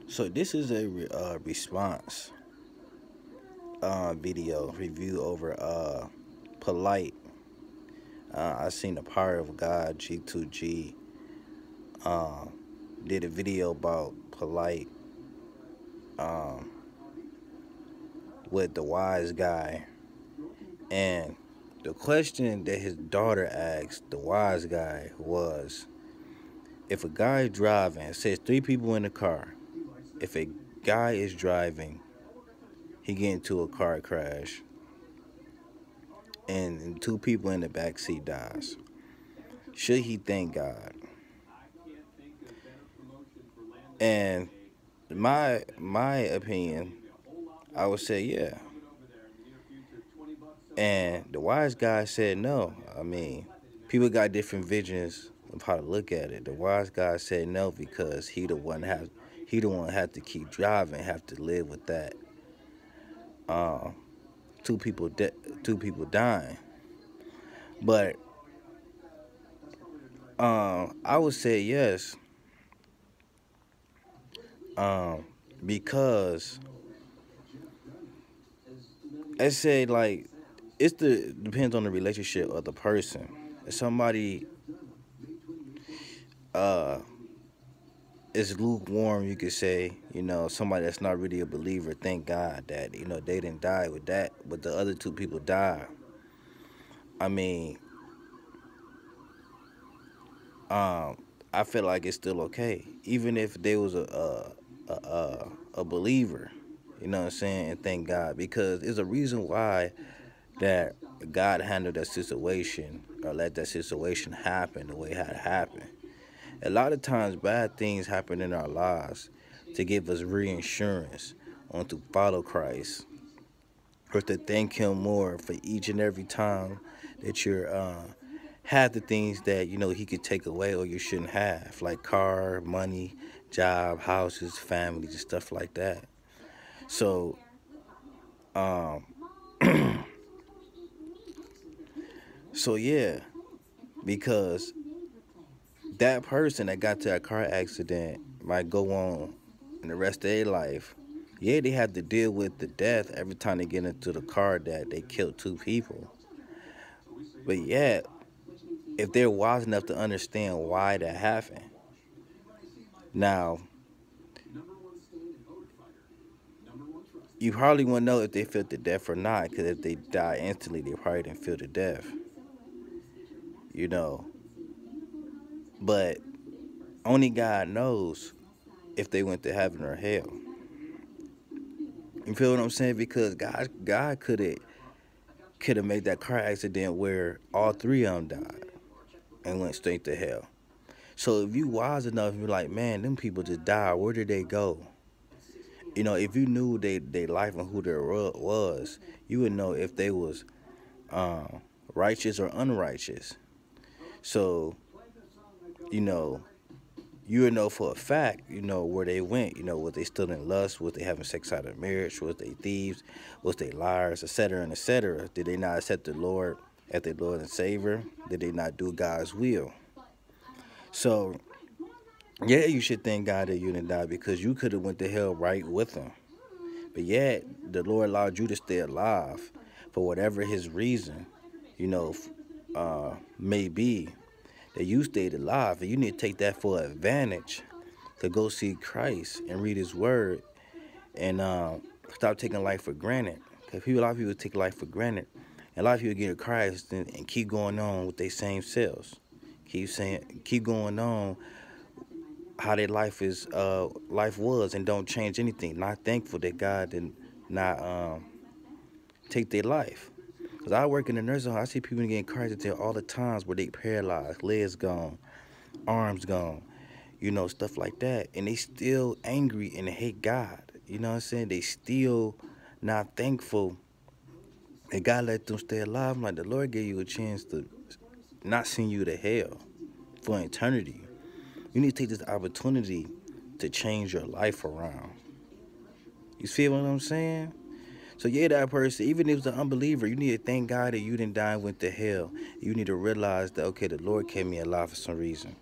So this is a response video review over POLIGHT. I seen the Power of God G2G did a video about POLIGHT with the wise guy, and the question that his daughter asked the wise guy was, if a guy driving, it says three people in the car, if a guy is driving, he get into a car crash, and two people in the back seat dies, should he thank God? And my opinion, I would say yeah. And the wise guy said no. I mean, people got different visions of how to look at it. The wise guy said no because he the one have to keep driving, have to live with that. Uh, two people dying. But I would say yes, because I say like depends on the relationship of the person. If somebody uh is lukewarm, you could say, somebody that's not really a believer, thank God that, they didn't die with that, but the other two people died. I mean, I feel like it's still okay, even if they was a believer, you know what I'm saying, and thank God, because there's a reason why that God handled that situation or let that situation happen the way it had happened. A lot of times, bad things happen in our lives to give us reinsurance on to follow Christ or to thank Him more for each and every time that you're have the things that He could take away or you shouldn't have, like car, money, job, houses, families, and stuff like that. So, um, so yeah, because that person that got to a car accident might go on in the rest of their life. Yeah, they have to deal with the death every time they get into the car that they killed two people. But yeah, if they're wise enough to understand why that happened. Now, you hardly want to know if they felt the death or not, because if they die instantly, they probably didn't feel the death, you know. But only God knows if they went to heaven or hell. You feel what I'm saying? Because God could have made that car accident where all three of them died and went straight to hell. So if you wise enough, you're like, man, them people just died. Where did they go? If you knew they life and who they was, you would know if they was righteous or unrighteous. So, you know, you would know for a fact, where they went, was they still in lust, was they having sex out of marriage, was they thieves, was they liars, etc. and etc. Did they not accept the Lord as their Lord and Savior? Did they not do God's will? So, yeah, you should thank God that you didn't die, because you could have went to hell right with them. But yet, the Lord allowed you to stay alive for whatever His reason, may be, that you stayed alive. And you need to take that for advantage to go see Christ and read His Word and stop taking life for granted. Because a lot of people take life for granted. And a lot of people get to Christ and keep going on with their same selves. Keep going on how their life was, and don't change anything. Not thankful that God did not take their life. Because I work in the nursing home, I see people getting car accidents all the times where they paralyzed, legs gone, arms gone, stuff like that. And they still angry and hate God. You know what I'm saying? They still not thankful that God let them stay alive. I'm like, the Lord gave you a chance to not send you to hell for eternity. You need to take this opportunity to change your life around. You see what I'm saying? So yeah, that person, even if it's an unbeliever, you need to thank God that you didn't die and went to hell. You need to realize that, okay, the Lord kept me alive for some reason.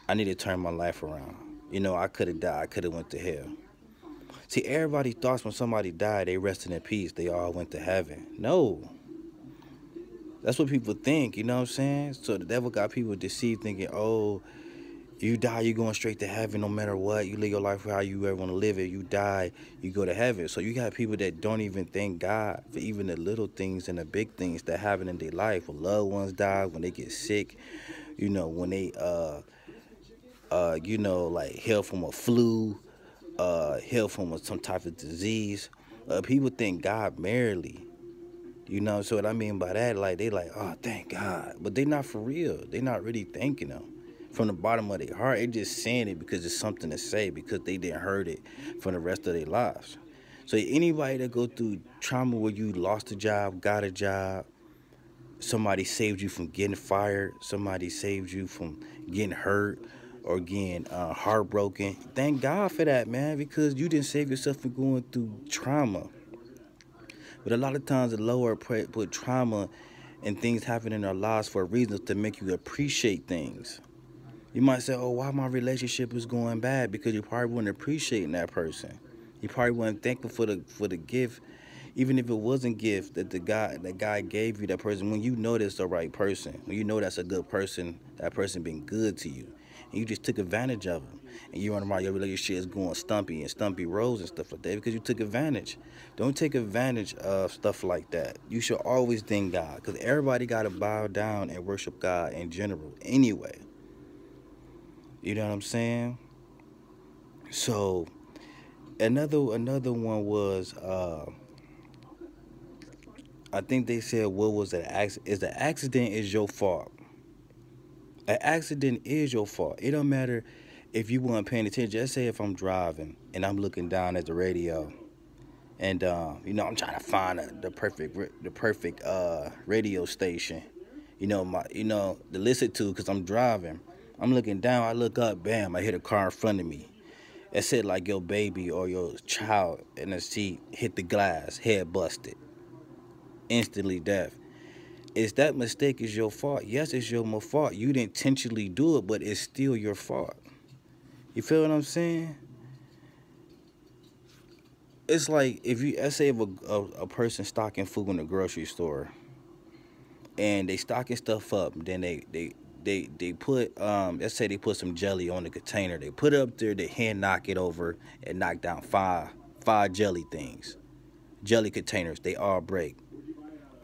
I need to turn my life around. I could have died. I could have went to hell. See, everybody thoughts when somebody died, they rested in peace. They all went to heaven. No, that's what people think. You know what I'm saying? So the devil got people deceived, thinking, "Oh, you die, you going straight to heaven no matter what. You live your life how you ever want to live it. You die, you go to heaven." So you got people that don't even thank God for even the little things and the big things that happen in their life. When loved ones die, when they get sick, when they like heal from a flu, heal from some type of disease. People thank God merely. So what I mean by that, like they like, oh, thank God, but they not for real. They not really thanking Him from the bottom of their heart. They just saying it because it's something to say because they didn't heard it for the rest of their lives. So anybody that go through trauma where you lost a job, got a job, somebody saved you from getting fired, somebody saved you from getting hurt or getting heartbroken, thank God for that, man, because you didn't save yourself from going through trauma. But a lot of times the Lord put trauma and things happen in our lives for a reason to make you appreciate things. You might say, "Oh, why my relationship is going bad?" Because you probably weren't appreciating that person. You probably weren't thankful for the gift, even if it wasn't gift that God gave you. That person, when you know that's the right person, when you know that's a good person, that person been good to you, and you just took advantage of them, and you run around your relationship is going stumpy roads and stuff like that because you took advantage. Don't take advantage of stuff like that. You should always thank God because everybody got to bow down and worship God in general anyway. You know what I'm saying? So another one was I think they said what was an accident? Is the accident is your fault? An accident is your fault. It don't matter if you weren't paying attention. Just say if I'm driving and I'm looking down at the radio and I'm trying to find the perfect radio station. To listen to because I'm driving. I'm looking down. I look up. Bam! I hit a car in front of me. It said like your baby or your child in the seat hit the glass, head busted, instantly death. Is that mistake is your fault? Yes, it's your fault. You didn't intentionally do it, but it's still your fault. You feel what I'm saying? It's like if you, let's say if a person stocking food in the grocery store and they stocking stuff up, then they put let's say they put some jelly on the container. They put it up there, they hand knock it over and knock down five jelly things. Jelly containers, they all break.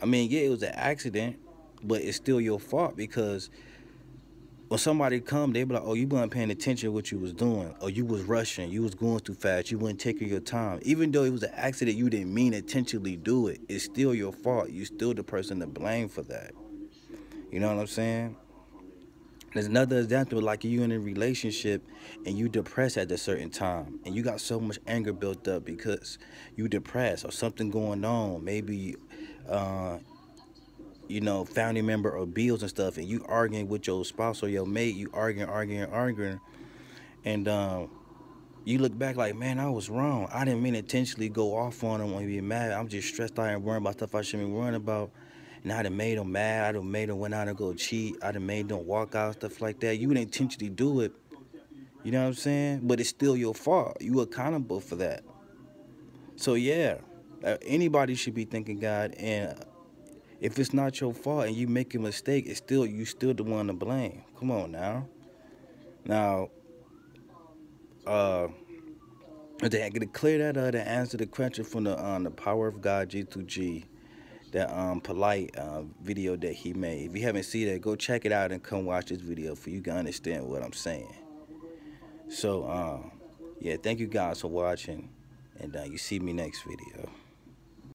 I mean, yeah, it was an accident, but it's still your fault because when somebody come, they be like, "Oh, you weren't paying attention to what you was doing, or you was rushing, you was going too fast, you weren't taking your time." Even though it was an accident, you didn't mean to intentionally do it. It's still your fault. You still the person to blame for that. You know what I'm saying? There's another example, like you in a relationship and you depressed at a certain time, and you got so much anger built up because you depressed or something going on. Maybe, uh, family member or bills and stuff, and you arguing with your spouse or your mate. You arguing, and you look back like, man, I was wrong. I didn't mean to intentionally go off on them when you be mad. I'm just stressed out and worrying about stuff I shouldn't be worrying about. And I done made them mad. I done made them went out and go cheat. I done made them walk out, stuff like that. You didn't intentionally do it. You know what I'm saying? But it's still your fault. You accountable for that. So yeah, anybody should be thanking God. And if it's not your fault and you make a mistake, it's still you still the one to blame. Come on now. Now, they to clear that up and answer the question from the Power of God G2G, that POLIGHT video that he made. If you haven't seen that, go check it out and come watch this video for you can understand what I'm saying. So yeah, thank you guys for watching, and you see me next video.